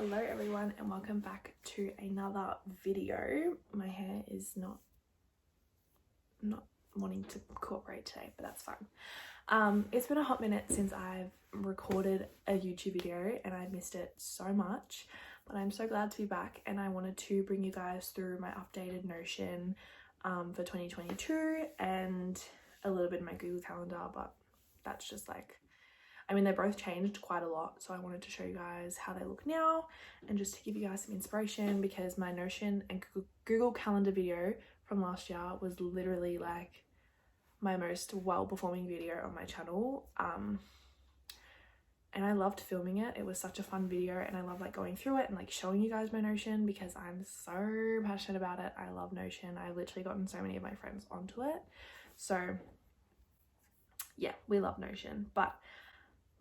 Hello everyone and welcome back to another video. My hair is not wanting to cooperate today, but that's fine. It's been a hot minute since I've recorded a YouTube video and I missed it so much, but I'm so glad to be back and I wanted to bring you guys through my updated Notion for 2022 and a little bit of my Google Calendar, but that's just like, I mean, they both changed quite a lot, so I wanted to show you guys how they look now and just to give you guys some inspiration, because my Notion and Google Calendar video from last year was literally like my most well-performing video on my channel, and I loved filming it. It was such a fun video and I love like going through it and like showing you guys my Notion because I'm so passionate about it. I love Notion. I've literally gotten so many of my friends onto it, so yeah, we love Notion. But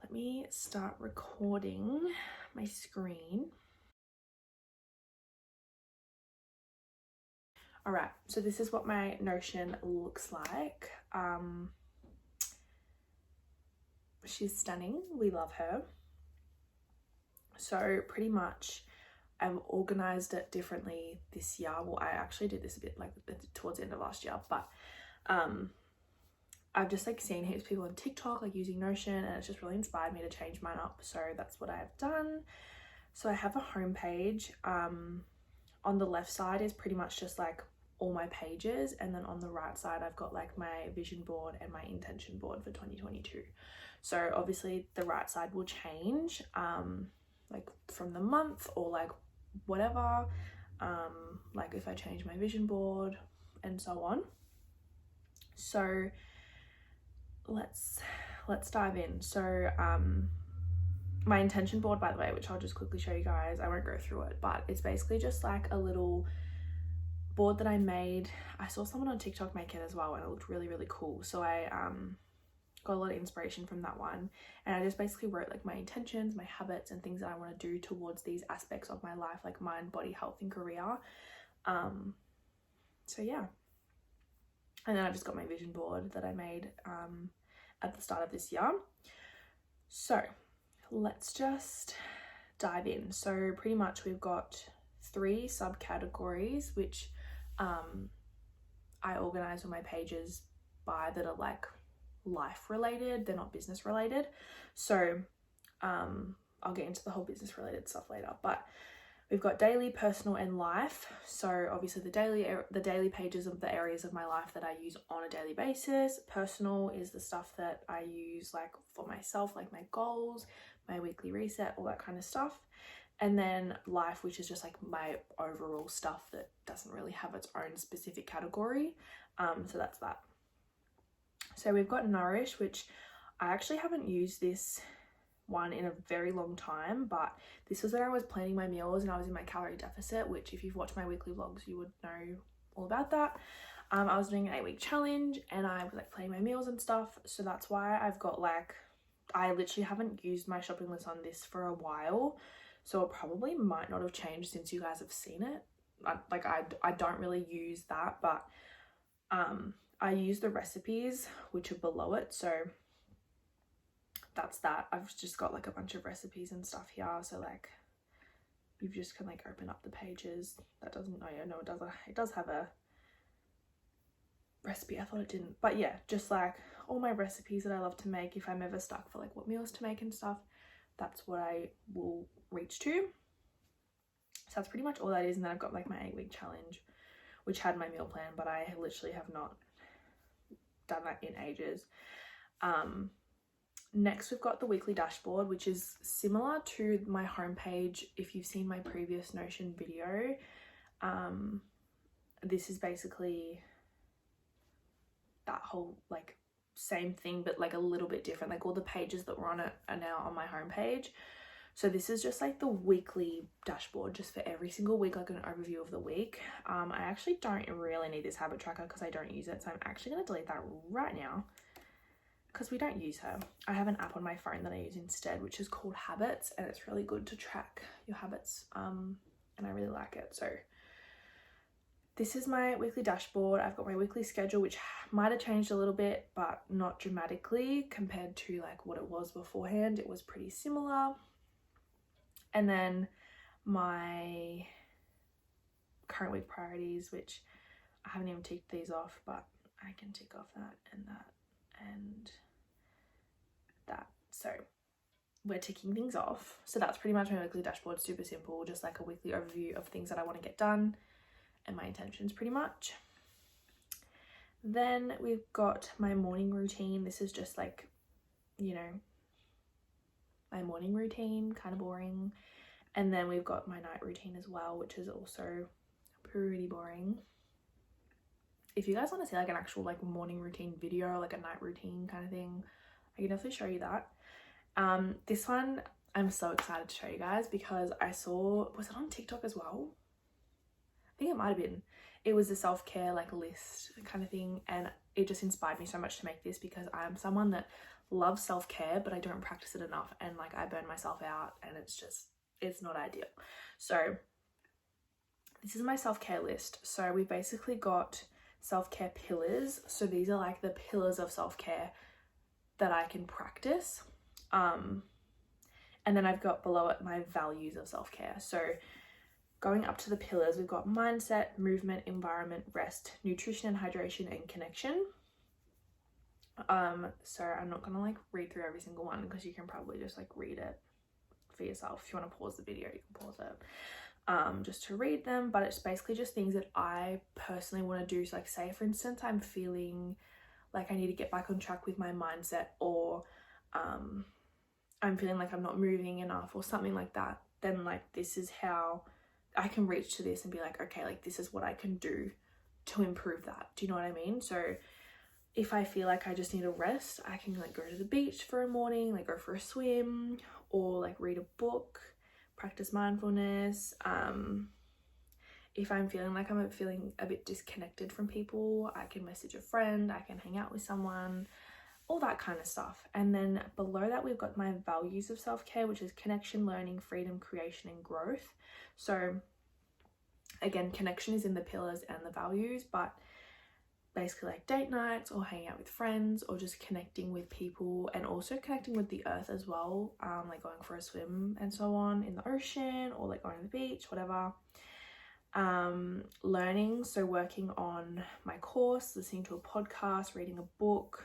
let me start recording my screen. All right, so this is what my Notion looks like. She's stunning. We love her. So pretty much I've organized it differently this year. Well, I actually did this a bit like towards the end of last year, but I've just like seen heaps of people on TikTok like using Notion and it's just really inspired me to change mine up. So that's what I have done. So I have a home page. On the left side is pretty much just like all my pages, and then on the right side I've got like my vision board and my intention board for 2022. So obviously the right side will change like from the month or like whatever, like if I change my vision board and so on. So let's dive in. So my intention board, by the way, which I'll just quickly show you guys, I won't go through it, but it's basically just like a little board that I made. I saw someone on TikTok make it as well and it looked really cool, so I got a lot of inspiration from that one, and I just basically wrote like my intentions, my habits and things that I want to do towards these aspects of my life, like mind, body, health and career. So yeah, and then I've just got my vision board that I made at the start of this year. So let's just dive in. So pretty much we've got 3 subcategories which I organize all my pages by, that are like life related, they're not business related. So I'll get into the whole business related stuff later, but we've got daily, personal and life. So obviously the daily pages of the areas of my life that I use on a daily basis. Personal is the stuff that I use like for myself, like my goals, my weekly reset, all that kind of stuff. And then life, which is just like my overall stuff that doesn't really have its own specific category. So that's that. So we've got Nourish, which I actually haven't used this one in a very long time, but this was when I was planning my meals and I was in my calorie deficit, which if you've watched my weekly vlogs you would know all about that. I was doing an 8-week challenge and I was like planning my meals and stuff, so that's why I've got like, I literally haven't used my shopping list on this for a while, so it probably might not have changed since you guys have seen it. I don't really use that, but I use the recipes which are below it, so that's that. I've just got like a bunch of recipes and stuff here, so like you just can like open up the pages. That doesn't, it does have a recipe. I thought it didn't, but yeah, just like all my recipes that I love to make. If I'm ever stuck for like what meals to make and stuff, that's what I will reach to. So that's pretty much all that is. And then I've got like my 8-week challenge which had my meal plan, but I literally have not done that in ages. Next we've got the weekly dashboard, which is similar to my homepage. If you've seen my previous Notion video, this is basically that whole like same thing but like a little bit different. Like all the pages that were on it are now on my homepage. So this is just like the weekly dashboard, just for every single week, like an overview of the week. I actually don't really need this habit tracker because I don't use it, so I'm actually going to delete that right now because we don't use her. I have an app on my phone that I use instead, which is called Habits, and it's really good to track your habits, and I really like it. So this is my weekly dashboard. I've got my weekly schedule, which might have changed a little bit, but not dramatically compared to like what it was beforehand. It was pretty similar. And then my current week priorities, which I haven't even ticked these off, but I can tick off that and that and that. So we're ticking things off. So that's pretty much my weekly dashboard. Super simple, just like a weekly overview of things that I want to get done and my intentions pretty much. Then we've got my morning routine. This is just like, you know, my morning routine, kind of boring. And then we've got my night routine as well, which is also pretty boring. If you guys want to see like an actual like morning routine video, like a night routine kind of thing, I can definitely show you that. This one I'm so excited to show you guys because I saw, was it on TikTok as well? I think it might have been. It was a self-care like list kind of thing, and it just inspired me so much to make this because I'm someone that loves self-care, but I don't practice it enough, and like I burn myself out, and it's not ideal. So this is my self-care list. So we basically got self-care pillars. So these are like the pillars of self-care that I can practice. And then I've got below it my values of self-care. So going up to the pillars, we've got mindset, movement, environment, rest, nutrition and hydration, and connection. So I'm not gonna like read through every single one because you can probably just like read it for yourself. If you want to pause the video, you can pause it just to read them, but it's basically just things that I personally want to do. So like say for instance I'm feeling like I need to get back on track with my mindset, or I'm feeling like I'm not moving enough or something like that, then like this is how I can reach to this and be like, okay, like this is what I can do to improve that. Do you know what I mean? So if I feel like I just need a rest, I can like go to the beach for a morning, like go for a swim, or like read a book, practice mindfulness. If I'm feeling like I'm feeling a bit disconnected from people, I can message a friend, I can hang out with someone, all that kind of stuff. And then below that we've got my values of self-care, which is connection, learning, freedom, creation, and growth. So again, connection is in the pillars and the values, but basically like date nights or hanging out with friends or just connecting with people, and also connecting with the earth as well, like going for a swim and so on in the ocean, or like going to the beach, whatever. Learning, so working on my course, listening to a podcast, reading a book,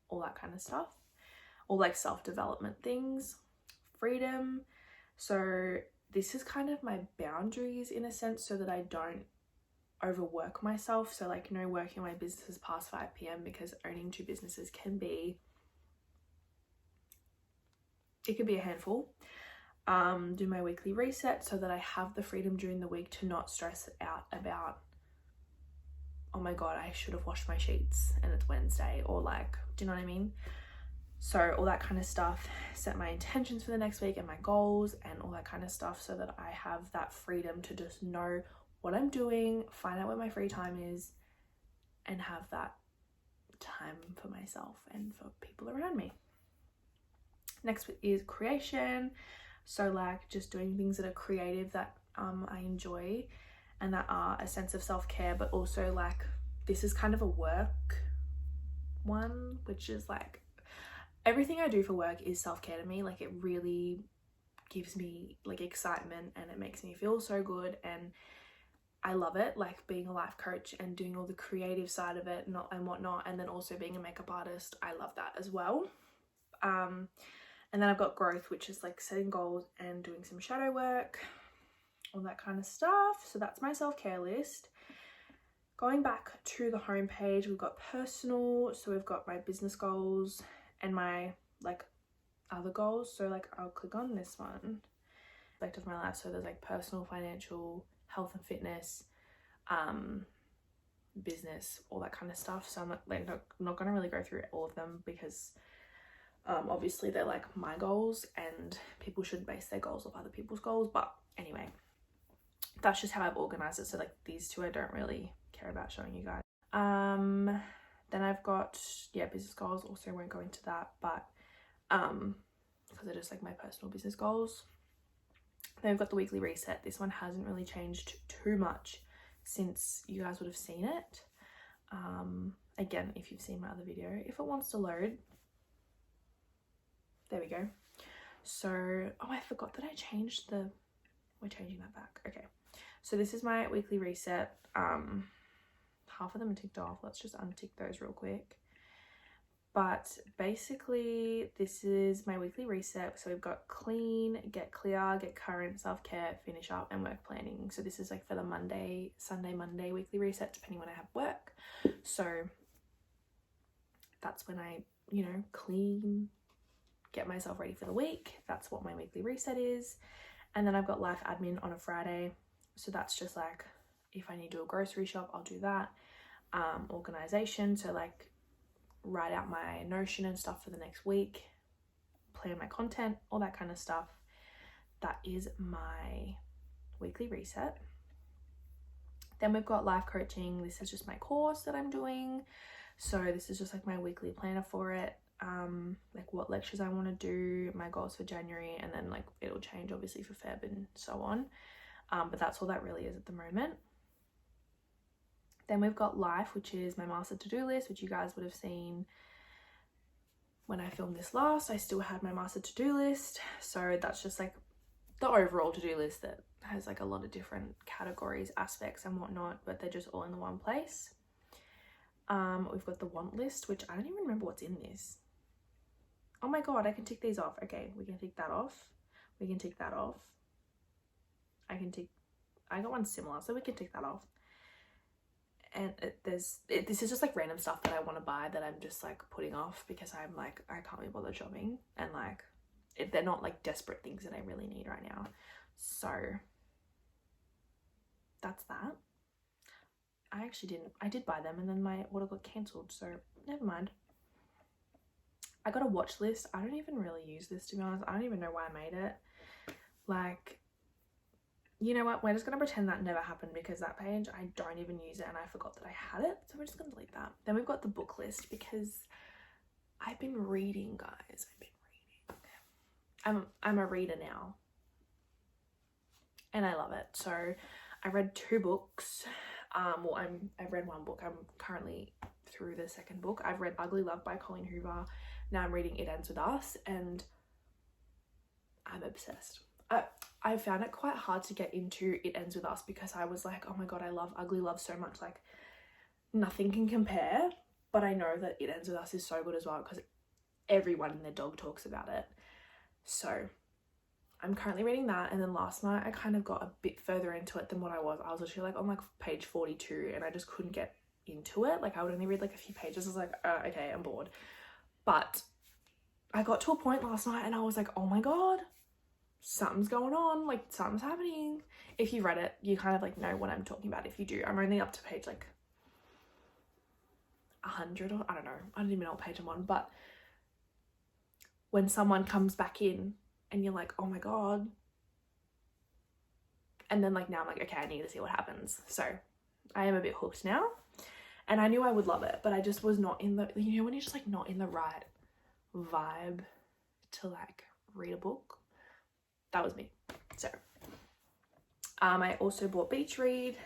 all that kind of stuff, or like self-development things. Freedom, so this is kind of my boundaries in a sense, so that I don't overwork myself. So like no working my businesses past 5 p.m. because owning 2 businesses can be a handful. Do my weekly reset so that I have the freedom during the week to not stress out about, oh my god, I should have washed my sheets and it's Wednesday, or like, do you know what I mean? So all that kind of stuff. Set my intentions for the next week and my goals and all that kind of stuff, so that I have that freedom to just know what I'm doing, find out where my free time is, and have that time for myself and for people around me. Next is creation. So like just doing things that are creative that I enjoy and that are a sense of self-care, but also like this is kind of a work one, which is like everything I do for work is self-care to me. Like it really gives me like excitement and it makes me feel so good, and I love it, like being a life coach and doing all the creative side of it and whatnot, and then also being a makeup artist. I love that as well. And then I've got growth, which is like setting goals and doing some shadow work, all that kind of stuff. So that's my self-care list. Going back to the home page, we've got personal, so we've got my business goals and my like other goals. So like I'll click on this one, aspect of my life. So there's like personal, financial, health and fitness, business, all that kind of stuff. So I'm not going to really go through all of them because obviously they're like my goals and people shouldn't base their goals off other people's goals. But anyway, that's just how I've organized it. So like these two I don't really care about showing you guys. Then I've got business goals. Also won't go into that, but because they're just like my personal business goals. Then I've got the weekly reset. This one hasn't really changed too much since you guys would have seen it. Again, if you've seen my other video, if it wants to load, there we go. So, oh, I forgot that I changed the we're changing that back. Okay, so this is my weekly reset. Half of them are ticked off. Let's just untick those real quick. But basically this is my weekly reset. So we've got clean, get clear, get current, self-care, finish up, and work planning. So this is like for the Sunday, Monday weekly reset, depending when I have work. So that's when I, you know, clean, get myself ready for the week. That's what my weekly reset is. And then I've got life admin on a Friday. So that's just like, if I need to do a grocery shop, I'll do that. Organization, so like write out my Notion and stuff for the next week, plan my content, all that kind of stuff. That is my weekly reset. Then we've got life coaching. This is just my course that I'm doing. So this is just like my weekly planner for it. Like what lectures I want to do, my goals for January, and then like it'll change obviously for Feb and so on. But that's all that really is at the moment. Then we've got life, which is my master to-do list, which you guys would have seen when I filmed this last. I still had my master to-do list. So that's just like the overall to-do list that has like a lot of different categories, aspects and whatnot, but they're just all in the one place. We've got the want list, which I don't even remember what's in this. Oh my God, I can tick these off. Okay, we can tick that off. We can tick that off. I got one similar, so we can tick that off. And this is just like random stuff that I want to buy that I'm just like putting off because I'm like, I can't be bothered shopping, and like they're not like desperate things that I really need right now. So that's that. I did buy them, and then my order got cancelled, so never mind. I got a watch list. I don't even really use this, to be honest. I don't even know why I made it. Like, you know what, we're just gonna pretend that never happened, because that page, I don't even use it and I forgot that I had it, so we're just gonna delete that. Then we've got the book list, because I've been reading, guys. I'm a reader now, and I love it. So I read 2 books. Well, I've read 1 book. I'm currently through the 2nd book. I've read Ugly Love by Colleen Hoover. Now I'm reading It Ends With Us, and I'm obsessed. I found it quite hard to get into It Ends With Us, because I was like, oh my God, I love Ugly Love so much, like nothing can compare. But I know that It Ends With Us is so good as well, because everyone and their dog talks about it. So I'm currently reading that. And then last night I kind of got a bit further into it than what I was. I was literally like on like page 42, and I just couldn't get into it. Like I would only read like a few pages. I was like, okay, I'm bored. But I got to a point last night and I was like, oh my God, something's going on, like something's happening. If you read it, you kind of like know what I'm talking about. If you do, I'm only up to page like 100, or I don't know, I don't even know what page I'm on. But when someone comes back in and you're like, oh my God, and then like now I'm like, okay, I need to see what happens. So I am a bit hooked now, and I knew I would love it, but I just was not in the, you know when you're just like not in the right vibe to like read a book. That was me. So I also bought Beach Read.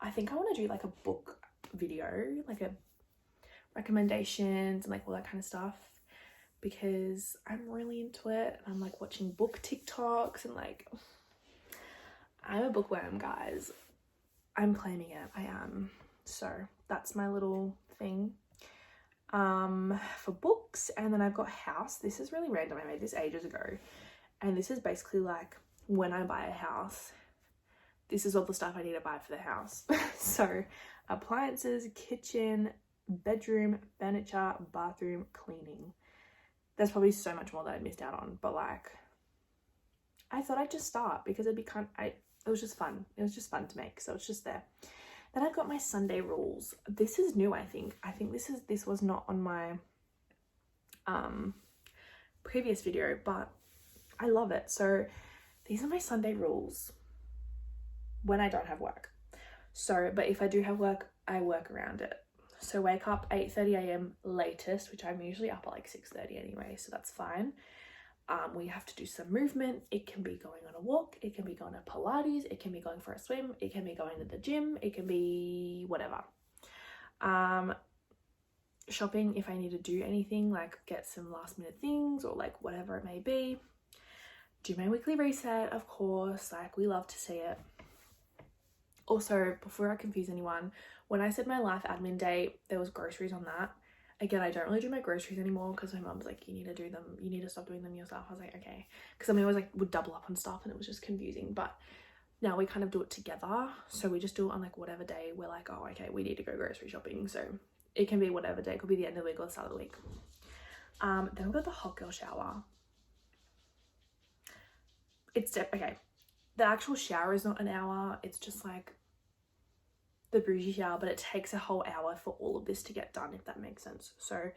I think I want to do like a book video, like a recommendations and like all that kind of stuff, because I'm really into it. I'm like watching book TikToks, and like I'm a bookworm, guys. I'm claiming it. I am. So that's my little thing for books. And then I've got house. This is really random. I made this ages ago, and this is basically like when I buy a house, this is all the stuff I need to buy for the house. So appliances, kitchen, bedroom, furniture, bathroom, cleaning. There's probably so much more that I missed out on, but like I thought I'd just start because it'd be it was just fun. It was just fun to make, so it's just there. Then I've got my Sunday rules. This is new, I think. This was not on my previous video, but I love it. So these are my Sunday rules when I don't have work. So, but if I do have work, I work around it. So wake up 8:30 a.m. latest, which I'm usually up at like 6:30 anyway, so that's fine. We have to do some movement. It can be going on a walk, it can be going to Pilates, it can be going for a swim, it can be going to the gym, it can be whatever. Shopping if I need to do anything, like get some last minute things or like whatever it may be. do my weekly reset, of course, like we love to see it. Also, before I confuse anyone, when I said my life admin day, there was groceries on that. Again, I don't really do my groceries anymore because my mum's like, you need to do them, you need to stop doing them yourself. I was like, okay, because I always like would double up on stuff and it was just confusing. But now we kind of do it together, so we just do it on like whatever day we're like, oh okay, we need to go grocery shopping. So it can be whatever day, it could be the end of the week or the start of the week. Then we've got the hot girl shower. It's okay, the actual shower is not an hour, it's just like the bougie shower, but it takes a whole hour for all of this to get done, if that makes sense. So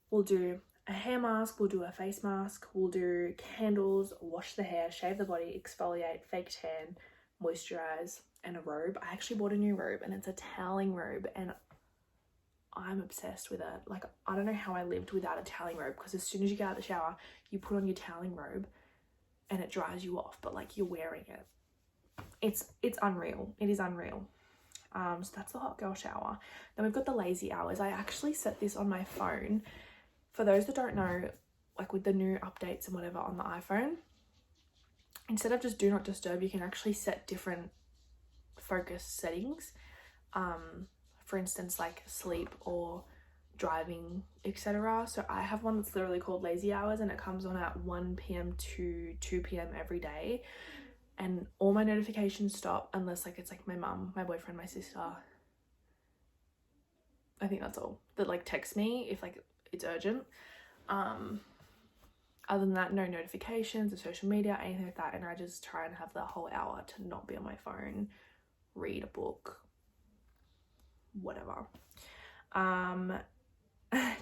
we'll do a hair mask, we'll do a face mask, we'll do candles, wash the hair, shave the body, exfoliate, fake tan, moisturize, and a robe. I actually bought a new robe and it's a toweling robe and I'm obsessed with it. Like, I don't know how I lived without a toweling robe, because as soon as you get out of the shower, you put on your toweling robe and it dries you off, but like you're wearing it. It's unreal. It is unreal. So that's the hot girl shower. Then we've got the lazy hours. I actually set this on my phone. For those that don't know, like with the new updates and whatever on the iPhone, instead of just do not disturb, you can actually set different focus settings. For instance, like sleep or driving, etc. So I have one that's literally called lazy hours and it comes on at 1 p.m. to 2 p.m. every day. And all my notifications stop unless like it's like my mum, my boyfriend, my sister. I think that's all that like text me if like it's urgent. Other than that, no notifications or social media, anything like that. And I just try and have the whole hour to not be on my phone, read a book, whatever.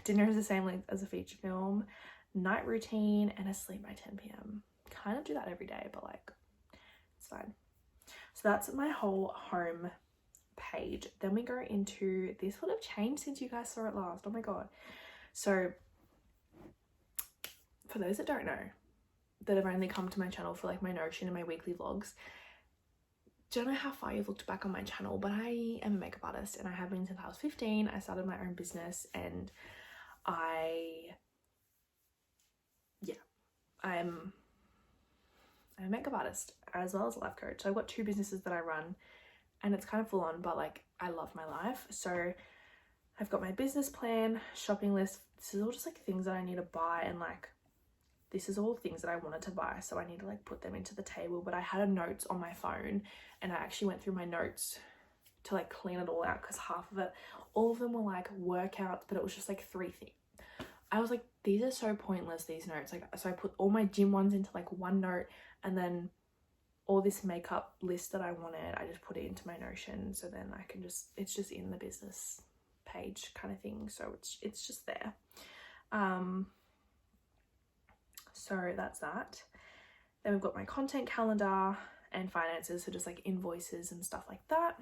Dinner is the same length as a feature film, night routine, and a sleep by 10 p.m. Kind of do that every day, but like it's fine. So that's my whole home page. Then we go into, this would have changed since you guys saw it last. Oh my god. So for those that don't know, that have only come to my channel for like my notion and my weekly vlogs, don't know how far you've looked back on my channel, but I am a makeup artist and I have been since I was 15. I started my own business and I'm a makeup artist as well as a life coach. So I've got two businesses that I run and it's kind of full on, but like I love my life. So I've got my business plan, shopping list. This is all just like things that I need to buy, and like this is all things that I wanted to buy, so I need to like put them into the table. But I had a notes on my phone and I actually went through my notes to like clean it all out, because half of it, all of them were like workouts, but it was just like 3 things. I was like, these are so pointless, these notes. Like, so I put all my gym ones into like one note, and then all this makeup list that I wanted, I just put it into my Notion, so then I can just, it's just in the business page kind of thing, so it's just there. So that's that. Then we've got my content calendar and finances, so just like invoices and stuff like that.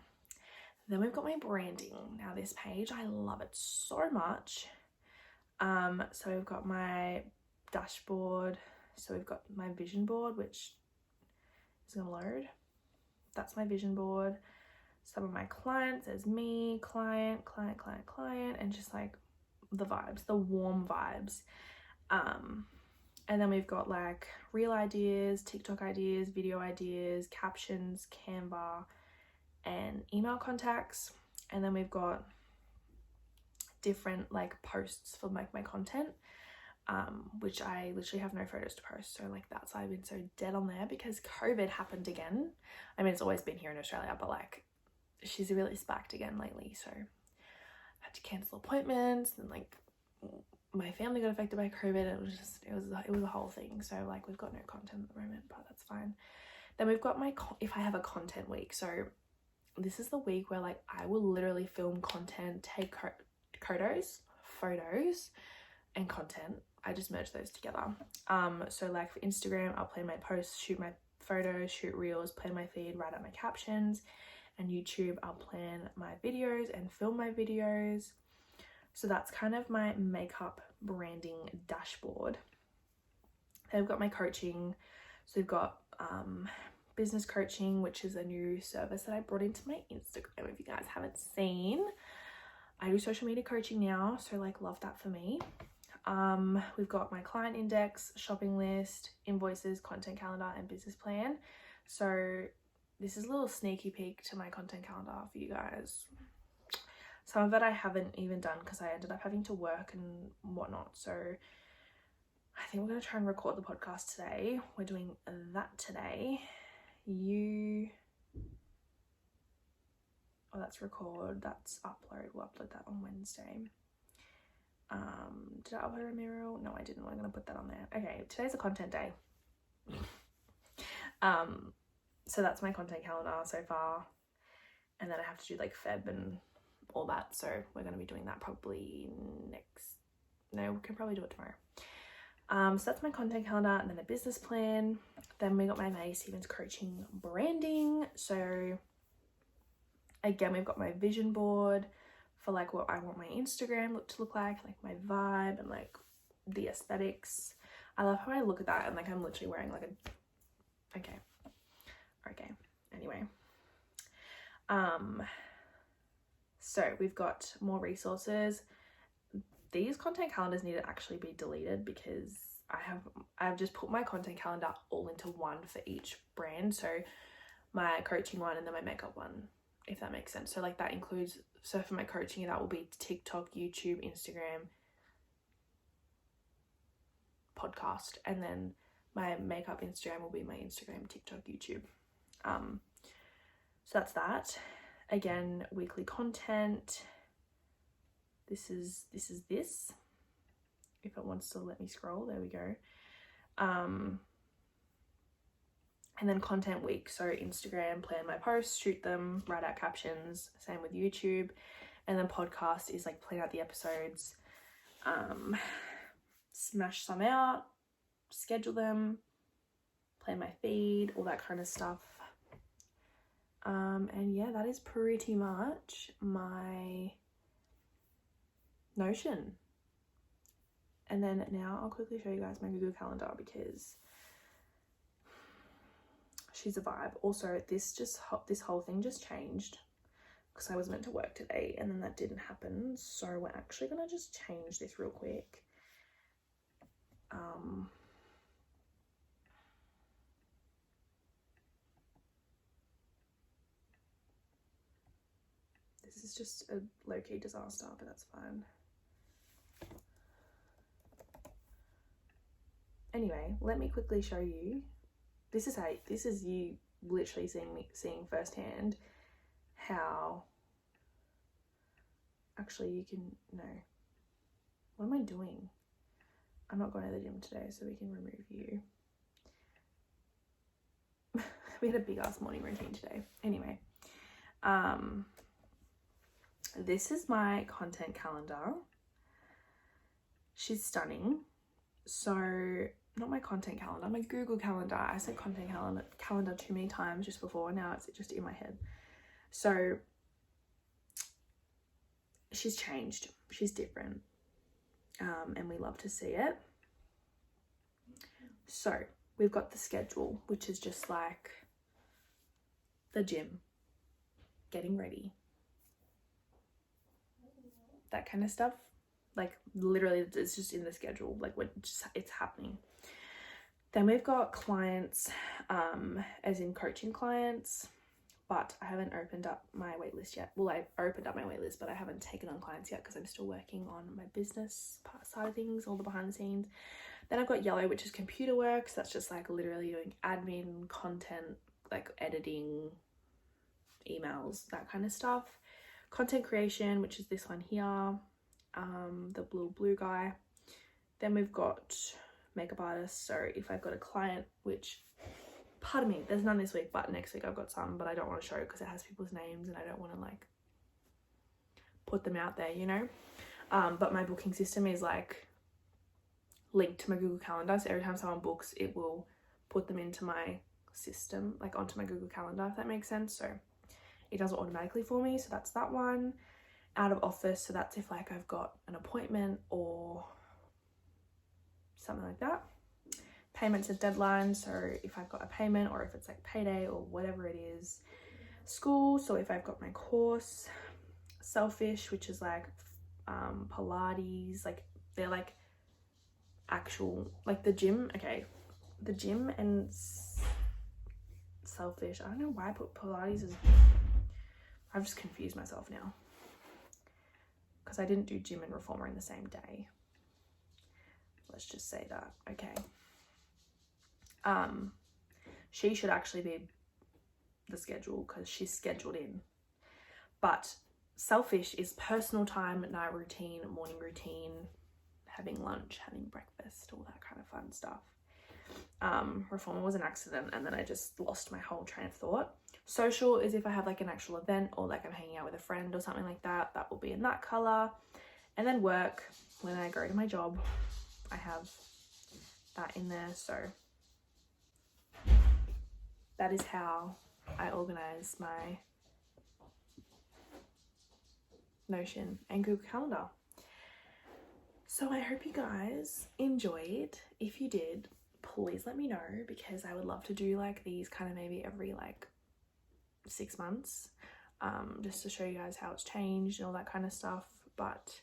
Then we've got my branding. Now this page, I love it so much. So we've got my dashboard, so we've got my vision board, which is gonna load. That's my vision board. Some of my clients, there's me, client, and just like the vibes, the warm vibes. And then we've got like reel ideas, TikTok ideas, video ideas, captions, Canva, and email contacts. And then we've got different like posts for like my content, which I literally have no photos to post. So like that's why I've been so dead on there, because COVID happened again. I mean, it's always been here in Australia, but like she's really spiked again lately. So I had to cancel appointments, and like my family got affected by COVID. It was a whole thing. So like we've got no content at the moment, but that's fine. Then we've got my, if I have a content week. So this is the week where like I will literally film content, take photos and content. I just merge those together. So like for Instagram, I'll plan my posts, shoot my photos, shoot reels, plan my feed, write out my captions. And YouTube, I'll plan my videos and film my videos. So that's kind of my makeup branding dashboard. Then I've got my coaching. So we've got business coaching, which is a new service that I brought into my Instagram. If you guys haven't seen, I do social media coaching now, so like love that for me. We've got my client index, shopping list, invoices, content calendar, and business plan. So this is a little sneaky peek to my content calendar for you guys. Some of it I haven't even done because I ended up having to work and whatnot. So I think we're going to try and record the podcast today. We're doing that today. Oh, that's record, that's upload. We'll upload that on Wednesday. Did I upload a mural? No, I didn't. I'm going to put that on there. Okay, today's a content day. So that's my content calendar so far. And then I have to do like Feb and all that. So we're going to be doing that probably no, we can probably do it tomorrow. So that's my content calendar, and then a business plan. Then we got my Maddy Stevens coaching branding. So again, we've got my vision board for like what I want my Instagram to look like my vibe and like the aesthetics. I love how I look at that and like I'm literally wearing like a, okay, anyway. So we've got more resources. These content calendars need to actually be deleted because I've just put my content calendar all into one for each brand. So my coaching one and then my makeup one, if that makes sense. So like that includes, so for my coaching, that will be TikTok, YouTube, Instagram, podcast, and then my makeup Instagram will be my Instagram, TikTok, YouTube. So that's that. Again, weekly content. This is this. If it wants to let me scroll, there we go. And then content week, so Instagram, plan my posts, shoot them, write out captions, same with YouTube. And then podcast is like plan out the episodes, smash some out, schedule them, plan my feed, all that kind of stuff. And yeah, that is pretty much my Notion. And then now I'll quickly show you guys my Google Calendar because she's a vibe. Also, this whole thing just changed because I was meant to work today and then that didn't happen. So we're actually gonna just change this real quick. This is just a low-key disaster, but that's fine. Anyway, let me quickly show you. This is you literally seeing firsthand how actually you can, no. What am I doing? I'm not going to the gym today, so we can remove you. We had a big ass morning routine today. Anyway, this is my content calendar. She's stunning. So not my content calendar, my Google Calendar. I said content calendar too many times just before. Now it's just in my head. So she's changed. She's different. And we love to see it. So we've got the schedule, which is just like the gym, getting ready, that kind of stuff. Like literally it's just in the schedule, like it's happening. Then we've got clients, as in coaching clients, but I haven't opened up my waitlist yet. Well, I've opened up my waitlist, but I haven't taken on clients yet because I'm still working on my business part side of things, all the behind the scenes. Then I've got yellow, which is computer work. So that's just like literally doing admin, content, like editing, emails, that kind of stuff. Content creation, which is this one here, the blue guy. Then we've got makeup artists. So if I've got a client, which, pardon me, there's none this week, but next week I've got some, but I don't want to show because it has people's names and I don't want to like put them out there, you know. But my booking system is like linked to my Google Calendar, so every time someone books, it will put them into my system, like onto my Google Calendar, if that makes sense. So it does it automatically for me. So that's that one. Out of office, so that's if like I've got an appointment or something like that. Payments and deadlines, so if I've got a payment or if it's like payday or whatever it is. School, so if I've got my course. Selfish, which is like Pilates, like they're like actual, like the gym, okay, the gym and Selfish, I don't know why I put Pilates as, I've just confused myself now because I didn't do gym and reformer in the same day. Let's just say that. Okay. She should actually be the schedule because she's scheduled in. But Selfish is personal time, night routine, morning routine, having lunch, having breakfast, all that kind of fun stuff. Reformer was an accident, and then I just lost my whole train of thought. Social is if I have like an actual event or like I'm hanging out with a friend or something like that, that will be in that color. And then work, when I go to my job, I have that in there. So that is how I organize my Notion and Google Calendar. So I hope you guys enjoyed. If you did, please let me know, because I would love to do like these kind of maybe every like 6 months, just to show you guys how it's changed and all that kind of stuff. But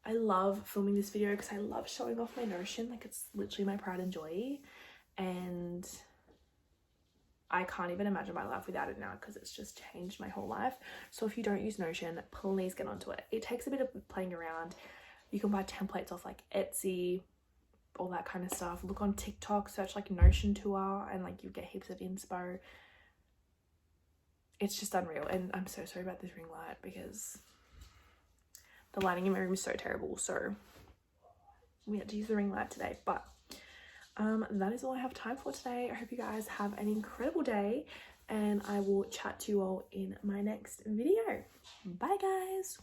I love filming this video because I love showing off my Notion. Like, it's literally my pride and joy, and I can't even imagine my life without it now because it's just changed my whole life. So if you don't use Notion, please get onto it. It takes a bit of playing around. You can buy templates off like Etsy, all that kind of stuff. Look on TikTok, search like Notion tour, and like you get heaps of inspo. It's just unreal. And I'm so sorry about this ring light because the lighting in my room is so terrible. So we had to use the ring light today, but that is all I have time for today. I hope you guys have an incredible day, and I will chat to you all in my next video. Bye guys.